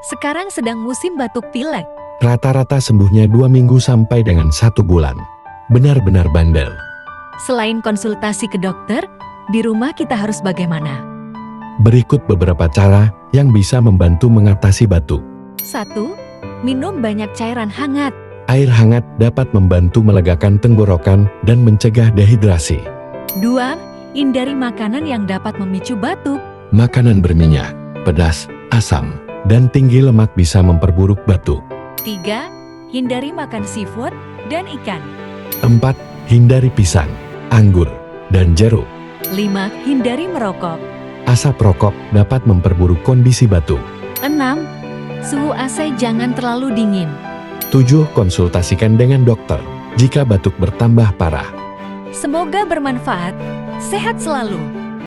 Sekarang sedang musim batuk pilek. Rata-rata sembuhnya 2 minggu sampai dengan 1 bulan. Benar-benar bandel. Selain konsultasi ke dokter, di rumah kita harus bagaimana? Berikut beberapa cara yang bisa membantu mengatasi batuk. 1. Minum banyak cairan hangat. Air hangat dapat membantu melegakan tenggorokan dan mencegah dehidrasi. 2. Hindari makanan yang dapat memicu batuk. Makanan berminyak, pedas, asam, dan tinggi lemak bisa memperburuk batuk. 3. Hindari makan seafood dan ikan. 4. Hindari pisang, anggur, dan jeruk. 5. Hindari merokok. Asap rokok dapat memperburuk kondisi batuk. 6. Suhu AC jangan terlalu dingin. 7. Konsultasikan dengan dokter jika batuk bertambah parah. Semoga bermanfaat. Sehat selalu.